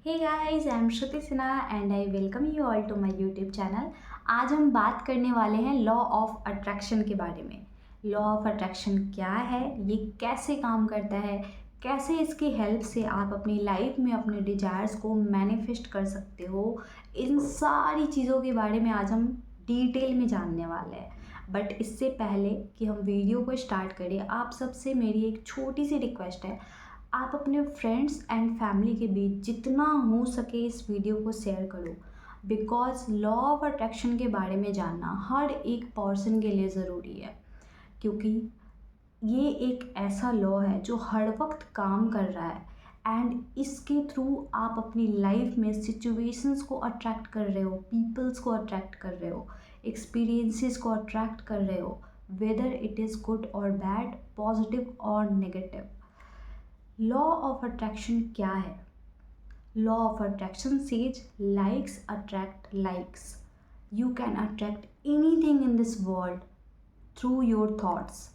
Hey guys, I am Shruti Sinha and I welcome you all to my YouTube channel. आज हम बात करने वाले हैं लॉ ऑफ अट्रैक्शन के बारे में। लॉ ऑफ अट्रैक्शन क्या है, ये कैसे काम करता है, कैसे इसकी हेल्प से आप अपनी लाइफ में अपने डिजायर्स को मैनिफेस्ट कर सकते हो। इन सारी चीज़ों के बारे में आज हम डिटेल में जानने वाले हैं। बट इससे पहले कि हम वीडियो को स्टार्ट करें, आप सबसे मेरी एक छोटी सी रिक्वेस्ट है। आप अपने फ्रेंड्स एंड फैमिली के बीच जितना हो सके इस वीडियो को शेयर करो, बिकॉज लॉ ऑफ अट्रैक्शन के बारे में जानना हर एक पर्सन के लिए ज़रूरी है। क्योंकि ये एक ऐसा लॉ है जो हर वक्त काम कर रहा है एंड इसके थ्रू आप अपनी लाइफ में सिचुएशंस को अट्रैक्ट कर रहे हो, पीपल्स को अट्रैक्ट कर रहे हो, एक्सपीरियंसेस को अट्रैक्ट कर रहे हो, वेदर इट इज़ गुड और बैड, पॉजिटिव और नेगेटिव। लॉ ऑफ अट्रैक्शन क्या है? Law of attraction says likes attract likes. You can attract anything in this world through your thoughts.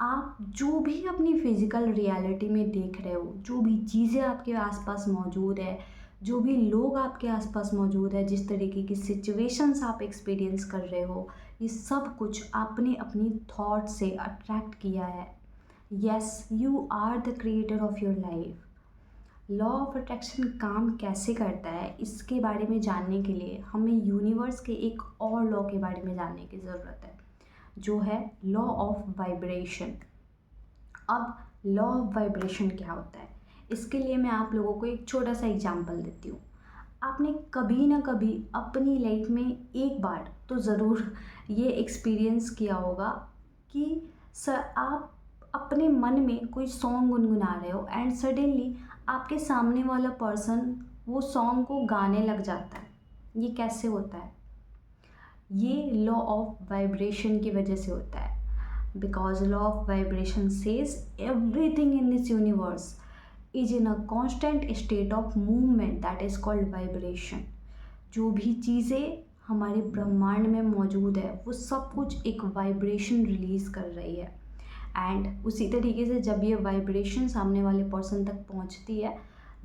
आप जो भी अपनी फिजिकल रियलिटी में देख रहे हो, जो भी चीज़ें आपके आसपास मौजूद है, जो भी लोग आपके आसपास मौजूद है, जिस तरीके की सिचुएशंस आप एक्सपीरियंस कर रहे हो, ये सब कुछ आपने अपनी थॉट से अट्रैक्ट किया है। Yes, you are the creator of your life. Law of attraction काम कैसे करता है, इसके बारे में जानने के लिए हमें यूनिवर्स के एक और लॉ के बारे में जानने की ज़रूरत है, जो है लॉ ऑफ वाइब्रेशन। अब लॉ ऑफ वाइब्रेशन क्या होता है, इसके लिए मैं आप लोगों को एक छोटा सा एग्जांपल देती हूँ। आपने कभी ना कभी अपनी लाइफ में एक बार तो ज़रूर ये एक्सपीरियंस किया होगा कि सर आप अपने मन में कोई सॉन्ग गुनगुना रहे हो एंड सडनली आपके सामने वाला पर्सन वो सॉन्ग को गाने लग जाता है। ये कैसे होता है? ये लॉ ऑफ वाइब्रेशन की वजह से होता है। Because law of vibration says everything in this universe is in a constant state of movement that is called vibration. जो भी चीज़ें हमारे ब्रह्मांड में मौजूद है वो सब कुछ एक वाइब्रेशन रिलीज़ कर रही है एंड उसी तरीके से जब ये वाइब्रेशन सामने वाले पर्सन तक पहुंचती है,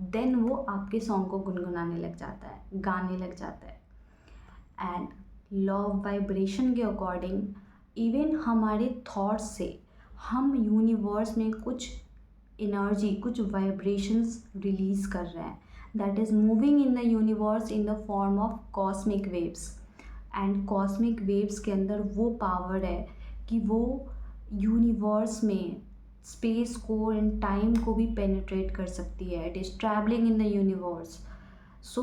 देन वो आपके सॉन्ग को गुनगुनाने लग जाता है, गाने लग जाता है। एंड लॉ ऑफ वाइब्रेशन के अकॉर्डिंग इवन हमारे थॉट्स से हम यूनिवर्स में कुछ एनर्जी, कुछ वाइब्रेशंस रिलीज़ कर रहे हैं that is moving in the universe in the form of cosmic waves. And cosmic waves के अंदर वो पावर है कि वो यूनिवर्स में स्पेस को एंड टाइम को भी पेनिट्रेट कर सकती है। It is travelling in the universe. So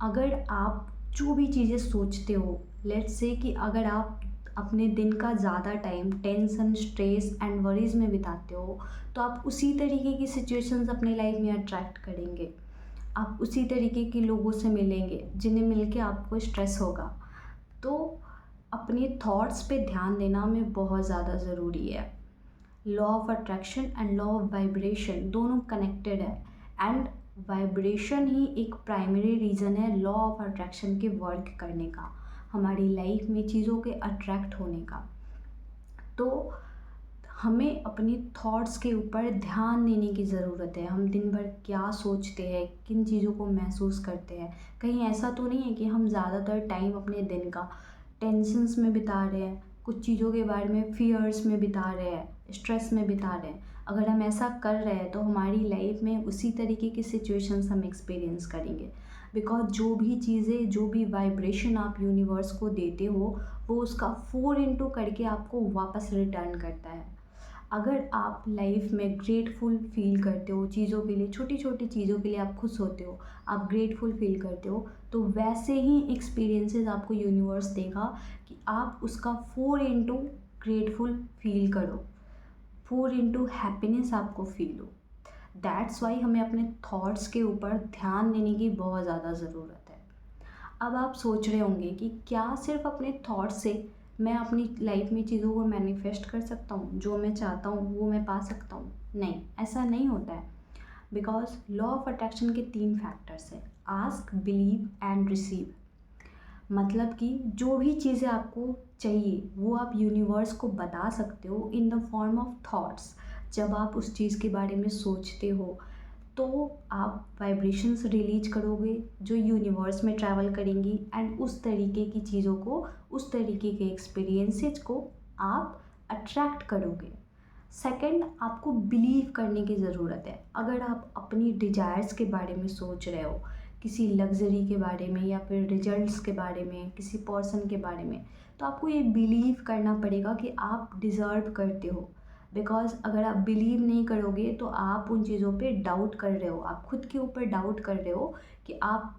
अगर आप जो भी चीज़ें सोचते हो, लेट्स से कि अगर आप अपने दिन का ज़्यादा time tension, stress and worries में बिताते हो, तो आप उसी तरीके की सिचुएशंस अपनी लाइफ में अट्रैक्ट करेंगे। आप उसी तरीके के लोगों से मिलेंगे जिन्हें मिलके आपको स्ट्रेस होगा। तो अपने थॉट्स पे ध्यान देना हमें बहुत ज़्यादा ज़रूरी है। Law of attraction and law of vibration दोनों कनेक्टेड है एंड वाइब्रेशन ही एक प्राइमरी रीज़न है लॉ ऑफ अट्रैक्शन के वर्क करने का, हमारी लाइफ में चीज़ों के अट्रैक्ट होने का। तो हमें अपने थॉट्स के ऊपर ध्यान देने की ज़रूरत है। हम दिन भर क्या सोचते हैं, किन चीज़ों को महसूस करते हैं। कहीं ऐसा तो नहीं है कि हम ज़्यादातर टाइम अपने दिन का टेंशन्स में बिता रहे हैं, कुछ चीज़ों के बारे में फियर्स में बिता रहे हैं, स्ट्रेस में बिता रहे हैं। अगर हम ऐसा कर रहे हैं तो हमारी लाइफ में उसी तरीके की सिचुएशंस हम एक्सपीरियंस करेंगे। बिकॉज जो भी चीज़ें, जो भी वाइब्रेशन आप यूनिवर्स को देते हो, वो उसका 4 करके आपको वापस रिटर्न करता है। अगर आप लाइफ में ग्रेटफुल फील करते हो चीज़ों के लिए, छोटी छोटी चीज़ों के लिए आप खुश होते हो, आप ग्रेटफुल फील करते हो, तो वैसे ही एक्सपीरियंसेस आपको यूनिवर्स देगा कि आप उसका 4 ग्रेटफुल फील करो, 4 हैप्पीनेस आपको फील हो। दैट्स वाई हमें अपने थॉट्स के ऊपर ध्यान देने की बहुत ज़्यादा ज़रूरत है। अब आप सोच रहे होंगे कि क्या सिर्फ अपने थॉट्स से मैं अपनी लाइफ में चीज़ों को मैनिफेस्ट कर सकता हूँ, जो मैं चाहता हूँ वो मैं पा सकता हूँ? नहीं, ऐसा नहीं होता है। बिकॉज लॉ ऑफ अट्रैक्शन के 3 फैक्टर्स हैं, आस्क, बिलीव एंड रिसीव। मतलब कि जो भी चीज़ें आपको चाहिए वो आप यूनिवर्स को बता सकते हो in the form of thoughts. जब आप उस चीज़ के बारे में सोचते हो तो आप वाइब्रेशंस रिलीज करोगे जो यूनिवर्स में ट्रैवल करेंगी एंड उस तरीके की चीज़ों को, उस तरीके के एक्सपीरियंसेस को आप अट्रैक्ट करोगे। सेकंड, आपको बिलीव करने की ज़रूरत है। अगर आप अपनी डिज़ायर्स के बारे में सोच रहे हो, किसी लग्ज़री के बारे में या फिर रिजल्ट्स के बारे में, किसी पर्सन के बारे में, तो आपको ये बिलीव करना पड़ेगा कि आप डिज़र्व करते हो। बिकॉज़ अगर आप बिलीव नहीं करोगे तो आप उन चीज़ों पे डाउट कर रहे हो, आप खुद के ऊपर डाउट कर रहे हो कि आप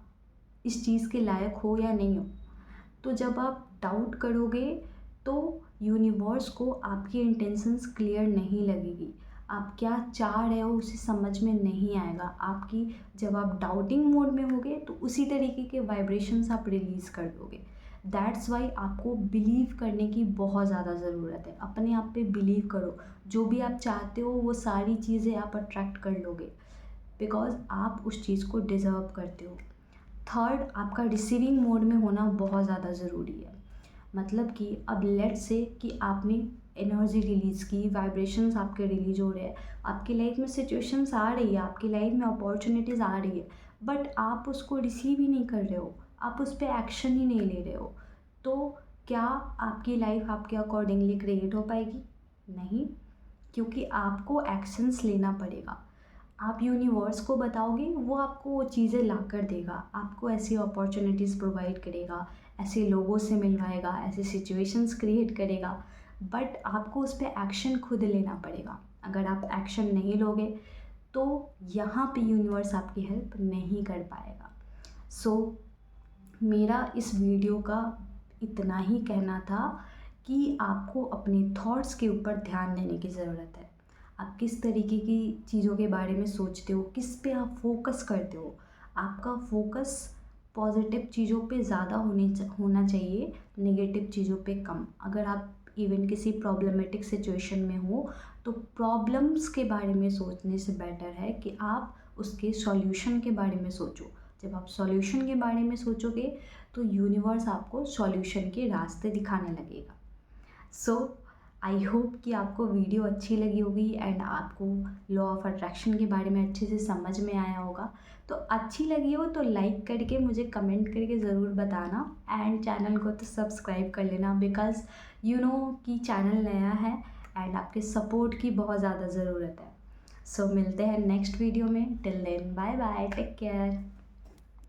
इस चीज़ के लायक हो या नहीं हो। तो जब आप डाउट करोगे तो यूनिवर्स को आपकी इंटेंशंस क्लियर नहीं लगेगी, आप क्या चाह रहे हो उसे समझ में नहीं आएगा। आपकी जब आप डाउटिंग मोड में होगे तो उसी तरीके के वाइब्रेशंस आप रिलीज़ कर दोगे। दैट्स वाई आपको बिलीव करने की बहुत ज़्यादा ज़रूरत है। अपने आप पे बिलीव करो, जो भी आप चाहते हो वो सारी चीज़ें आप अट्रैक्ट कर लोगे, बिकॉज़ आप उस चीज़ को डिज़र्व करते हो। थर्ड, आपका रिसीविंग मोड में होना बहुत ज़्यादा ज़रूरी है। मतलब कि अब लेट्स से कि आपने एनर्जी रिलीज़ की, वाइब्रेशंस आपके रिलीज हो रहे हैं, आपकी लाइफ में सिचुएशंस आ रही है, आपकी लाइफ में अपॉर्चुनिटीज़ आ रही है, बट आप उसको रिसीव ही नहीं कर रहे हो, आप उस पर एक्शन ही नहीं ले रहे हो, तो क्या आपकी लाइफ आपके अकॉर्डिंगली क्रिएट हो पाएगी? नहीं, क्योंकि आपको एक्शंस लेना पड़ेगा। आप यूनिवर्स को बताओगे, वो आपको वो चीज़ें ला कर देगा, आपको ऐसी अपॉर्चुनिटीज़ प्रोवाइड करेगा, ऐसे लोगों से मिलवाएगा, ऐसे सिचुएशंस क्रिएट करेगा, बट आपको उस पर एक्शन खुद लेना पड़ेगा। अगर आप एक्शन नहीं लोगे तो यहाँ पे यूनिवर्स आपकी हेल्प नहीं कर पाएगा। सो मेरा इस वीडियो का इतना ही कहना था कि आपको अपने थॉट्स के ऊपर ध्यान देने की ज़रूरत है। आप किस तरीके की चीज़ों के बारे में सोचते हो, किस पे आप फोकस करते हो। आपका फोकस पॉजिटिव चीज़ों पे ज़्यादा होना चाहिए, नेगेटिव चीज़ों पे कम। अगर आप इवन किसी प्रॉब्लमेटिक सिचुएशन में हो तो प्रॉब्लम्स के बारे में सोचने से बेटर है कि आप उसके सॉल्यूशन के बारे में सोचो। जब आप सॉल्यूशन के बारे में सोचोगे तो यूनिवर्स आपको सॉल्यूशन के रास्ते दिखाने लगेगा। सो आई होप कि आपको वीडियो अच्छी लगी होगी एंड आपको लॉ ऑफ अट्रैक्शन के बारे में अच्छे से समझ में आया होगा। तो अच्छी लगी हो तो लाइक करके मुझे कमेंट करके ज़रूर बताना एंड चैनल को तो सब्सक्राइब कर लेना, बिकॉज़ यू नो कि चैनल नया है एंड आपके सपोर्ट की बहुत ज़्यादा ज़रूरत है। सो मिलते हैं नेक्स्ट वीडियो में। Till then bye bye, take care.